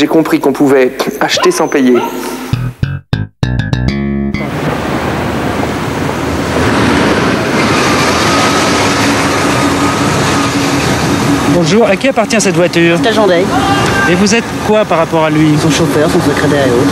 j'ai compris qu'on pouvait acheter sans payer. Bonjour, à qui appartient cette voiture? Pascal Jandet. Et vous êtes quoi par rapport à lui? Son chauffeur, son secrétaire et autres.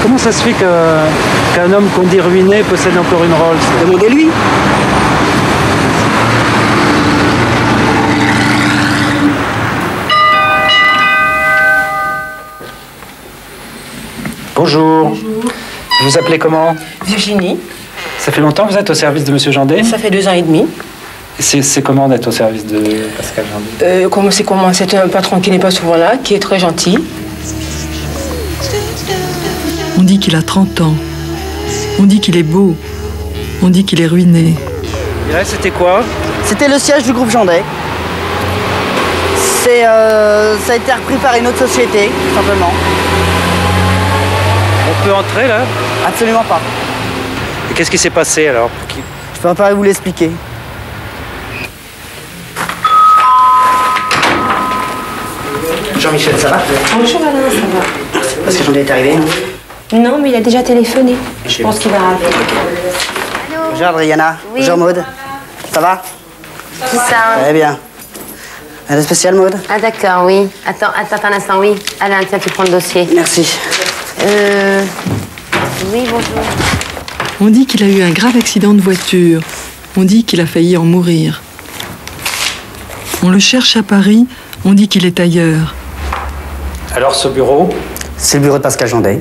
Comment ça se fait qu'un homme qu'on dit ruiné possède encore une Rolls? Demandez-lui. Bonjour. Bonjour. Vous vous appelez comment? Virginie. Ça fait longtemps que vous êtes au service de Monsieur Jandet? Ça fait 2 ans et demi. C'est comment d'être au service de Pascal Jandet? C'est un patron qui n'est pas souvent là, qui est très gentil. On dit qu'il a 30 ans. On dit qu'il est beau. On dit qu'il est ruiné. Et là, c'était quoi? C'était le siège du groupe Jandet. Ça a été repris par une autre société, tout simplement. On peut entrer là? Absolument pas. Et qu'est-ce qui s'est passé alors? Je peux pas vous l'expliquer. Jean-Michel, ça va? Bonjour Alain, ça va? Parce que Jandet est arrivé. Non, mais il a déjà téléphoné. Je pense qu'il va rappeler. Bonjour Adriana. Oui. Bonjour Maude. Ça va? Qui ça? Très bien. Un spécial Maude? Ah d'accord, oui. Attends un instant, oui. Alain, tiens, tu prends le dossier. Merci. Oui, bonjour. On dit qu'il a eu un grave accident de voiture. On dit qu'il a failli en mourir. On le cherche à Paris. On dit qu'il est ailleurs. Alors ce bureau? C'est le bureau de Pascal Jandet.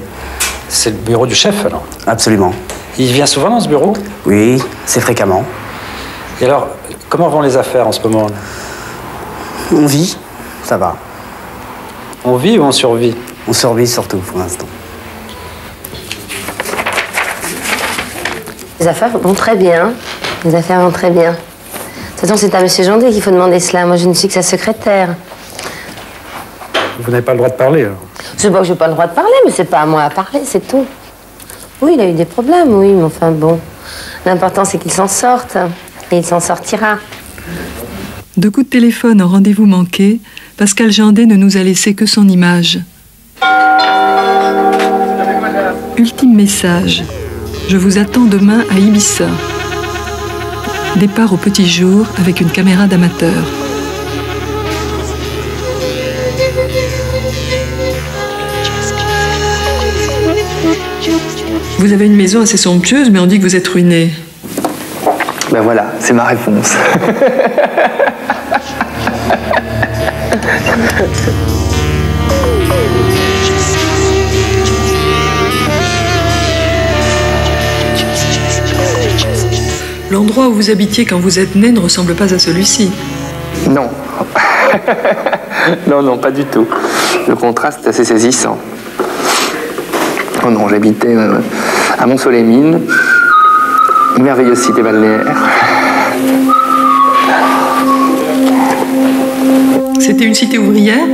C'est le bureau du chef alors? Absolument. Il vient souvent dans ce bureau? Oui, c'est fréquemment. Et alors, comment vont les affaires en ce moment là? On vit, ça va. On vit ou on survit? On survit surtout pour l'instant. Les affaires vont très bien. Les affaires vont très bien. De toute façon, c'est à Monsieur Jandet qu'il faut demander cela. Moi, je ne suis que sa secrétaire. Vous n'avez pas le droit de parler alors? Je sais pas que je n'ai pas le droit de parler, mais c'est pas à moi à parler, c'est tout. Oui, il a eu des problèmes, oui, mais enfin bon. L'important, c'est qu'il s'en sorte. Et il s'en sortira. De coups de téléphone en rendez-vous manqué, Pascal Jandet ne nous a laissé que son image. Ultime message. Je vous attends demain à Ibiza. Départ au petit jour avec une caméra d'amateur. Vous avez une maison assez somptueuse, mais on dit que vous êtes ruiné. Ben voilà, c'est ma réponse. L'endroit où vous habitiez quand vous êtes né ne ressemble pas à celui-ci. Non. Non, pas du tout. Le contraste est assez saisissant. Oh non, j'habitais à Mont-Soleil-Mines, une merveilleuse cité balnéaire. C'était une cité ouvrière?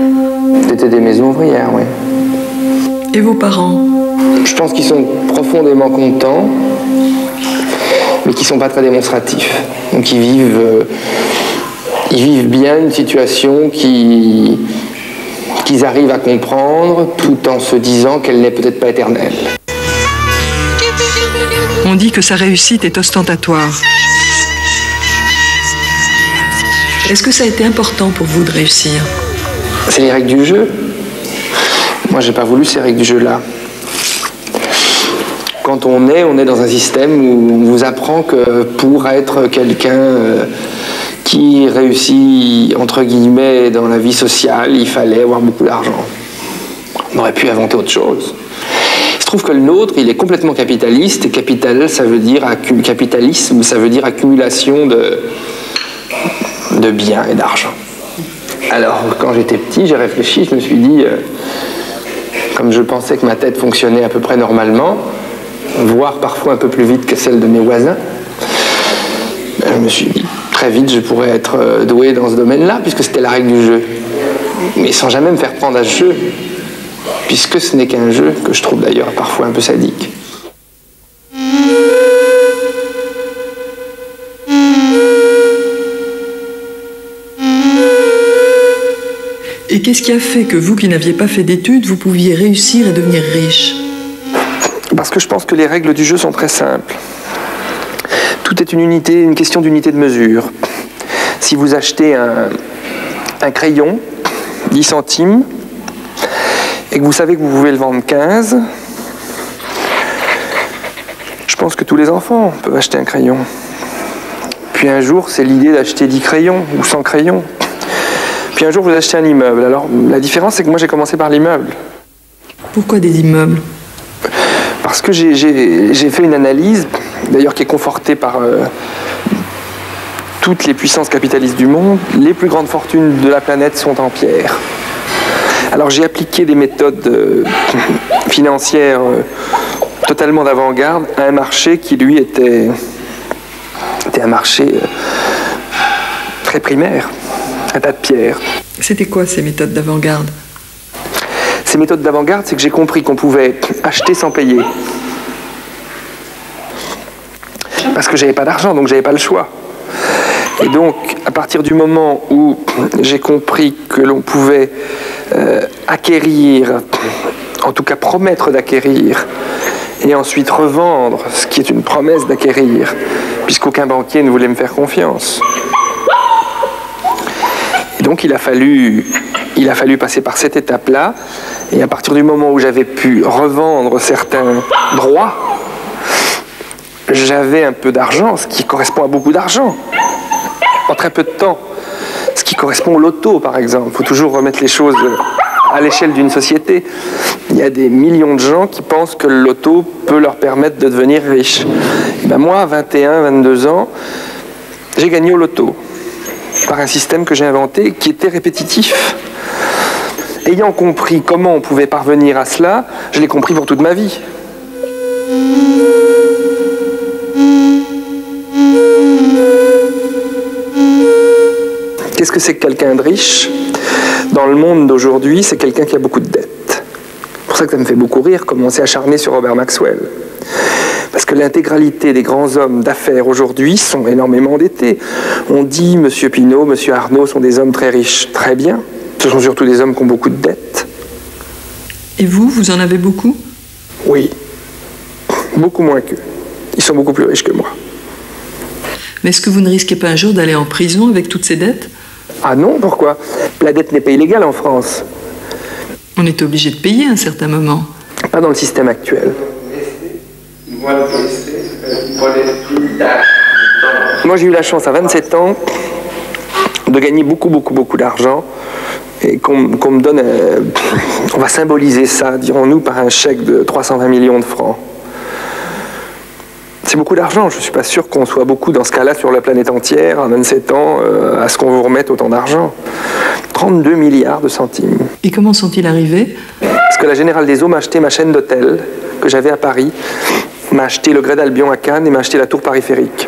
C'était des maisons ouvrières, oui. Et vos parents? Je pense qu'ils sont profondément contents, mais qui ne sont pas très démonstratifs. Donc ils vivent bien une situation qu'ils arrivent à comprendre tout en se disant qu'elle n'est peut-être pas éternelle. On dit que sa réussite est ostentatoire. Est-ce que ça a été important pour vous de réussir? C'est les règles du jeu. Moi, j'ai pas voulu ces règles du jeu-là. Quand on est dans un système où on vous apprend que pour être quelqu'un qui réussit, entre guillemets, dans la vie sociale, il fallait avoir beaucoup d'argent. On aurait pu inventer autre chose. Il se trouve que le nôtre, il est complètement capitaliste, et capital, ça veut dire capitalisme, ça veut dire accumulation de biens et d'argent. Alors, quand j'étais petit, j'ai réfléchi, je me suis dit, comme je pensais que ma tête fonctionnait à peu près normalement, voire parfois un peu plus vite que celle de mes voisins, je me suis dit, très vite, je pourrais être doué dans ce domaine-là, puisque c'était la règle du jeu. Mais sans jamais me faire prendre à ce jeu, puisque ce n'est qu'un jeu, que je trouve d'ailleurs parfois un peu sadique. Et qu'est-ce qui a fait que vous, qui n'aviez pas fait d'études, vous pouviez réussir et devenir riche? Parce que je pense que les règles du jeu sont très simples. Tout est une question d'unité de mesure. Si vous achetez un crayon, 10 centimes, et que vous savez que vous pouvez le vendre 15, je pense que tous les enfants peuvent acheter un crayon. Puis un jour, c'est l'idée d'acheter 10 crayons ou 100 crayons. Puis un jour, vous achetez un immeuble. Alors, la différence, c'est que moi, j'ai commencé par l'immeuble. Pourquoi des immeubles? Parce que j'ai fait une analyse, d'ailleurs qui est confortée par toutes les puissances capitalistes du monde. Les plus grandes fortunes de la planète sont en pierre. Alors j'ai appliqué des méthodes financières totalement d'avant-garde à un marché qui, lui, était un marché très primaire, un tas de pierres. C'était quoi ces méthodes d'avant-garde? Ces méthodes d'avant-garde, c'est que j'ai compris qu'on pouvait acheter sans payer. Parce que j'avais pas d'argent, donc j'avais pas le choix. Et donc, à partir du moment où j'ai compris que l'on pouvait acquérir, en tout cas promettre d'acquérir, et ensuite revendre, ce qui est une promesse d'acquérir, puisqu'aucun banquier ne voulait me faire confiance. Et donc, il a fallu passer par cette étape-là, et à partir du moment où j'avais pu revendre certains droits, j'avais un peu d'argent, ce qui correspond à beaucoup d'argent, en très peu de temps. Ce qui correspond au loto, par exemple. Il faut toujours remettre les choses à l'échelle d'une société. Il y a des millions de gens qui pensent que le loto peut leur permettre de devenir riches. Et ben moi, à 21, 22 ans, j'ai gagné au loto par un système que j'ai inventé qui était répétitif. Ayant compris comment on pouvait parvenir à cela, je l'ai compris pour toute ma vie. Qu'est-ce que c'est que quelqu'un de riche? Dans le monde d'aujourd'hui, c'est quelqu'un qui a beaucoup de dettes. C'est pour ça que ça me fait beaucoup rire, comme on s'est acharné sur Robert Maxwell. Parce que l'intégralité des grands hommes d'affaires aujourd'hui sont énormément endettés. On dit M. Pinault, M. Arnault sont des hommes très riches. Très bien. Ce sont surtout des hommes qui ont beaucoup de dettes. Et vous en avez beaucoup? Oui. Beaucoup moins qu'eux. Ils sont beaucoup plus riches que moi. Mais est-ce que vous ne risquez pas un jour d'aller en prison avec toutes ces dettes? Ah non, pourquoi? La dette n'est pas illégale en France. On est obligé de payer à un certain moment. Pas dans le système actuel. Moi, j'ai eu la chance à 27 ans de gagner beaucoup d'argent et qu'on me donne, on va symboliser ça, dirons-nous, par un chèque de 320 millions de francs. C'est beaucoup d'argent, je ne suis pas sûr qu'on soit beaucoup dans ce cas-là sur la planète entière, à 27 ans, à ce qu'on vous remette autant d'argent. 32 milliards de centimes. Et comment sont-ils arrivés? Parce que la Générale des Eaux m'a acheté ma chaîne d'hôtels que j'avais à Paris, m'a acheté le Grès d'Albion à Cannes et m'a acheté la tour périphérique.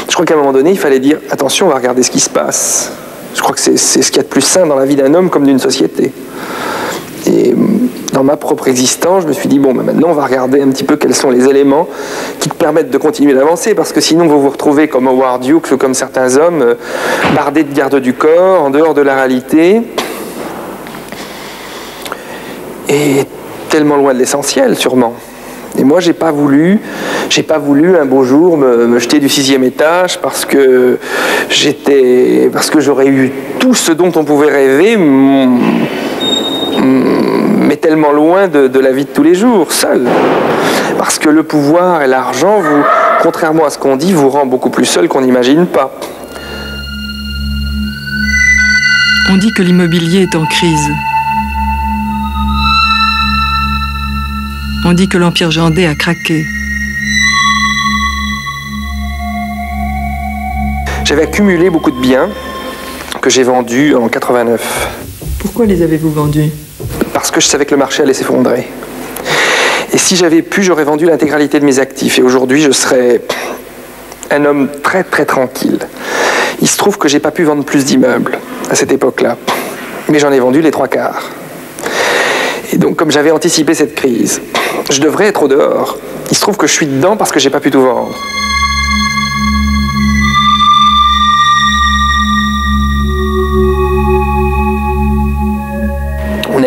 Je crois qu'à un moment donné, il fallait dire, attention, on va regarder ce qui se passe. Je crois que c'est ce qu'il y a de plus sain dans la vie d'un homme comme d'une société. Et dans ma propre existence, je me suis dit, bon, maintenant, on va regarder un petit peu quels sont les éléments qui te permettent de continuer d'avancer, parce que sinon, vous vous retrouvez comme Howard Hughes ou comme certains hommes, bardés de garde du corps, en dehors de la réalité, et tellement loin de l'essentiel, sûrement. Et moi, j'ai pas voulu un beau jour me jeter du 6e étage parce que j'aurais eu tout ce dont on pouvait rêver, mais tellement loin de la vie de tous les jours, seul. Parce que le pouvoir et l'argent, contrairement à ce qu'on dit, vous rend beaucoup plus seul qu'on n'imagine pas. On dit que l'immobilier est en crise. On dit que l'Empire Jandé a craqué. J'avais accumulé beaucoup de biens que j'ai vendus en 89. Pourquoi les avez-vous vendus? Parce que je savais que le marché allait s'effondrer. Et si j'avais pu, j'aurais vendu l'intégralité de mes actifs. Et aujourd'hui, je serais un homme très très tranquille. Il se trouve que j'ai pas pu vendre plus d'immeubles à cette époque-là. Mais j'en ai vendu les 3/4. Et donc, comme j'avais anticipé cette crise, je devrais être au dehors. Il se trouve que je suis dedans parce que j'ai pas pu tout vendre.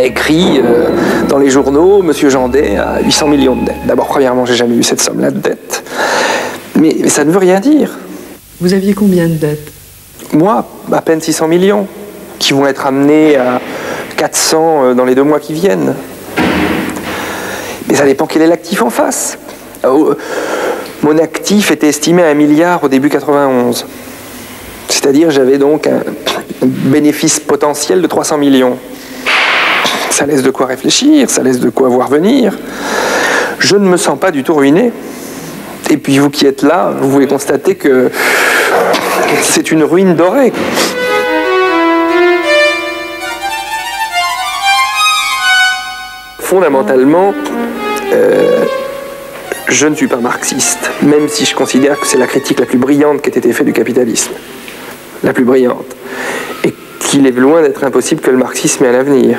a écrit dans les journaux, Monsieur Jandet a 800 millions de dettes. D'abord, premièrement, j'ai jamais eu cette somme-là de dettes. Mais ça ne veut rien dire. Vous aviez combien de dettes? Moi, à peine 600 millions, qui vont être amenés à 400 dans les 2 mois qui viennent. Mais ça dépend quel est l'actif en face. Mon actif était estimé à 1 milliard au début 91. C'est-à-dire j'avais donc un bénéfice potentiel de 300 millions. Ça laisse de quoi réfléchir, ça laisse de quoi voir venir. Je ne me sens pas du tout ruiné. Et puis vous qui êtes là, vous pouvez constater que c'est une ruine dorée. Fondamentalement, je ne suis pas marxiste, même si je considère que c'est la critique la plus brillante qui ait été faite du capitalisme. La plus brillante. Et qu'il est loin d'être impossible que le marxisme ait un avenir.